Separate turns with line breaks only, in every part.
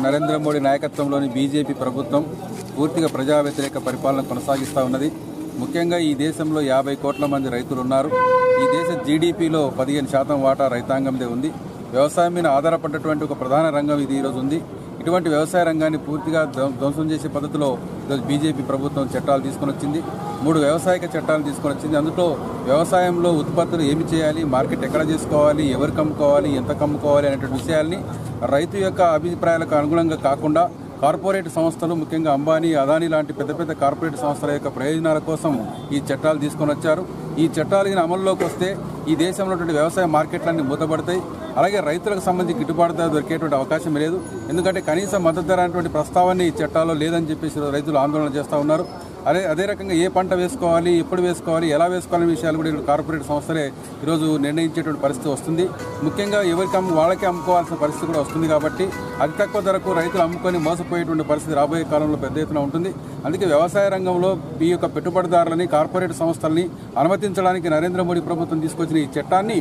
నరేంద్ర మోడీ నాయకత్వంలోని బీజేపీ ప్రభుత్వం పూర్తిగా ప్రజా వ్యతిరేక పరిపాలన కొనసాగిస్తూ ఉన్నది. ముఖ్యంగా ఈ దేశంలో 50 కోట్ల మంది రైతులు ఉన్నారు. ఈ దేశ జీడీపీలో 15% వాటా రైతాంగందే ఉంది. వ్యవసాయం మీద ఆధారపడ్డటువంటి ఒక ప్రధాన రంగం ఇది ఈరోజు ఉంది. ఇటువంటి వ్యవసాయ రంగాన్ని పూర్తిగా ధ్వంసం చేసే పద్ధతిలో ఈరోజు బీజేపీ ప్రభుత్వం చట్టాలు తీసుకొని వచ్చింది. 3 వ్యవసాయక చట్టాలు తీసుకొని వచ్చింది. అందులో వ్యవసాయంలో ఉత్పత్తులు ఏమి చేయాలి, మార్కెట్ ఎక్కడ చేసుకోవాలి, ఎవరికి అమ్ముకోవాలి, ఎంత అమ్ముకోవాలి అనేటువంటి విషయాల్ని రైతు యొక్క అభిప్రాయాలకు అనుగుణంగా కాకుండా కార్పొరేట్ సంస్థలు, ముఖ్యంగా అంబానీ, అదానీ లాంటి పెద్ద పెద్ద కార్పొరేట్ సంస్థల యొక్క ప్రయోజనాల కోసం ఈ చట్టాలు తీసుకొని వచ్చారు. ఈ చట్టాలు అమల్లోకి వస్తే ఈ దేశంలో వ్యవసాయ మార్కెట్లన్నీ మూతపడతాయి. అలాగే రైతులకు సంబంధించి గిట్టుబాటు ధర దొరికేటువంటి అవకాశం లేదు. ఎందుకంటే కనీస మద్దతు ధర అనేటువంటి ప్రస్తావన ఈ చట్టాల్లో లేదని చెప్పేసి రైతులు ఆందోళన చేస్తూ ఉన్నారు. అదే రకంగా ఏ పంట వేసుకోవాలి, ఎప్పుడు వేసుకోవాలి, ఎలా వేసుకోవాలనే విషయాలు కూడా కార్పొరేట్ సంస్థలే ఈరోజు నిర్ణయించేటువంటి పరిస్థితి వస్తుంది. ముఖ్యంగా ఎవరికి వాళ్ళకే అమ్ముకోవాల్సిన పరిస్థితి కూడా వస్తుంది. కాబట్టి అతి తక్కువ ధరకు రైతులు అమ్ముకొని మోసపోయేటువంటి పరిస్థితి రాబోయే కాలంలో పెద్ద ఎత్తున ఉంటుంది. అందుకే వ్యవసాయ రంగంలో ఈ యొక్క పెట్టుబడిదారులని, కార్పొరేట్ సంస్థల్ని అనుమతించడానికి నరేంద్ర మోడీ ప్రభుత్వం తీసుకొచ్చిన ఈ చట్టాన్ని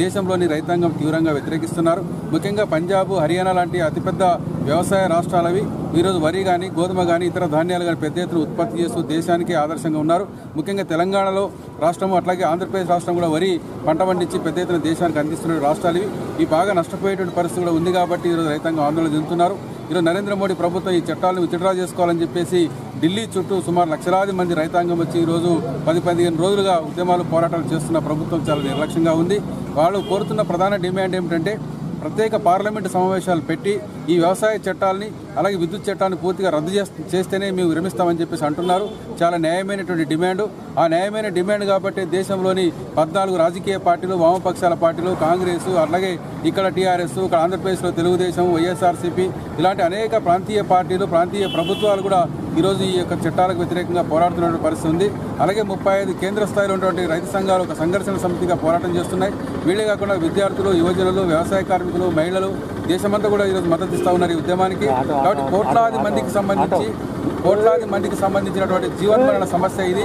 దేశంలోని రైతాంగం తీవ్రంగా వ్యతిరేకిస్తున్నారు. ముఖ్యంగా పంజాబ్, హర్యానా లాంటి అతిపెద్ద వ్యవసాయ రాష్ట్రాలవి ఈరోజు వరి కానీ, గోధుమ కానీ, ఇతర ధాన్యాలు కానీ పెద్ద ఎత్తున ఉత్పత్తి చేస్తూ దేశానికి ఆదర్శంగా ఉన్నారు. ముఖ్యంగా తెలంగాణలో రాష్ట్రం, అట్లాగే ఆంధ్రప్రదేశ్ రాష్ట్రం కూడా వరి పంట పండించి పెద్ద ఎత్తున దేశానికి అందిస్తున్న రాష్ట్రాలు ఇవి బాగా నష్టపోయేటువంటి పరిస్థితి కూడా ఉంది. కాబట్టి ఈరోజు రైతాంగం ఆందోళన చెందుతున్నారు. ఈరోజు నరేంద్ర మోడీ ప్రభుత్వం ఈ చట్టాలను విత్డ్రా చేసుకోవాలని చెప్పేసి ఢిల్లీ చుట్టూ సుమారు లక్షలాది మంది రైతాంగం వచ్చి ఈరోజు 10-15 రోజులుగా ఉద్యమాలు, పోరాటాలు చేస్తున్న ప్రభుత్వం చాలా నిర్లక్ష్యంగా ఉంది. వాళ్ళు కోరుతున్న ప్రధాన డిమాండ్ ఏమిటంటే ప్రత్యేక పార్లమెంటు సమావేశాలు పెట్టి ఈ వ్యవసాయ చట్టాలని, అలాగే విద్యుత్ చట్టాన్ని పూర్తిగా రద్దు చేస్తేనే మేము విరమిస్తామని చెప్పేసి అంటున్నారు. చాలా న్యాయమైనటువంటి డిమాండు. ఆ న్యాయమైన డిమాండ్ కాబట్టి దేశంలోని 14 రాజకీయ పార్టీలు, వామపక్షాల పార్టీలు, కాంగ్రెస్, అలాగే ఇక్కడ టీఆర్ఎస్, ఇక్కడ ఆంధ్రప్రదేశ్లో తెలుగుదేశం, వైఎస్ఆర్సీపీ ఇలాంటి అనేక ప్రాంతీయ పార్టీలు, ప్రాంతీయ ప్రభుత్వాలు కూడా ఈరోజు ఈ యొక్క చట్టాలకు వ్యతిరేకంగా పోరాడుతున్న పరిస్థితి ఉంది. అలాగే 35 కేంద్ర స్థాయిలో ఉన్నటువంటి రైతు సంఘాలు ఒక సంఘర్షణ సమితిగా పోరాటం చేస్తున్నాయి. వీళ్ళే కాకుండా విద్యార్థులు, యువజనులు, వ్యవసాయ కార్మికులు, మహిళలు దేశమంతా కూడా ఈరోజు మద్దతు ఇస్తూ ఉన్నారు ఈ ఉద్యమానికి. కాబట్టి కోట్లాది మందికి సంబంధించినటువంటి జీవన్మరణ సమస్య ఇది.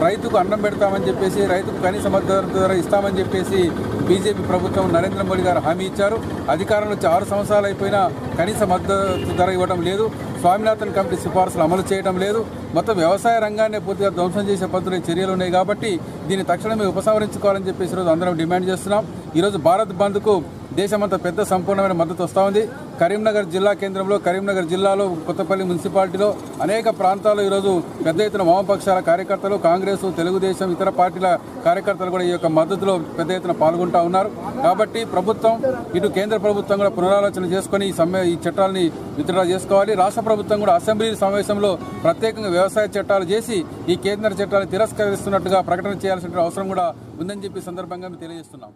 రైతుకు అన్నం పెడతామని చెప్పేసి, రైతుకు కనీస మద్దతు ధర ఇస్తామని చెప్పేసి బీజేపీ ప్రభుత్వం, నరేంద్ర మోడీ గారు హామీ ఇచ్చారు. అధికారంలో వచ్చి 6 సంవత్సరాలు అయిపోయినా కనీస మద్దతు ధర ఇవ్వడం లేదు. స్వామినాథన్ కమిటీ సిఫార్సులు అమలు చేయడం లేదు. మొత్తం వ్యవసాయ రంగాన్ని పూర్తిగా ధ్వంసం చేసే పద్ధతులు చర్యలు ఉన్నాయి. కాబట్టి దీన్ని తక్షణమే ఉపసంహరించుకోవాలని చెప్పేసి ఈరోజు అందరం డిమాండ్ చేస్తున్నాం. ఈరోజు భారత్ బంద్కు దేశమంతా పెద్ద సంపూర్ణమైన మద్దతు వస్తూ ఉంది. కరీంనగర్ జిల్లా కేంద్రంలో, కరీంనగర్ జిల్లాలో, కొత్తపల్లి మున్సిపాలిటీలో అనేక ప్రాంతాల్లో ఈరోజు పెద్ద ఎత్తున వామపక్షాల కార్యకర్తలు, కాంగ్రెస్, తెలుగుదేశం, ఇతర పార్టీల కార్యకర్తలు కూడా ఈ యొక్క మద్దతులో పెద్ద ఎత్తున పాల్గొంటూ ఉన్నారు. కాబట్టి ప్రభుత్వం, ఇటు కేంద్ర ప్రభుత్వం కూడా పునరాలోచన చేసుకుని ఈ చట్టాలని విత్డ్రా చేసుకోవాలి. రాష్ట్ర ప్రభుత్వం కూడా అసెంబ్లీ సమావేశంలో ప్రత్యేకంగా వ్యవసాయ చట్టాలు చేసి ఈ కేంద్ర చట్టాలను తిరస్కరిస్తున్నట్టుగా ప్రకటన చేయాల్సిన అవసరం కూడా ఉందని చెప్పి సందర్భంగా మేము తెలియజేస్తున్నాం.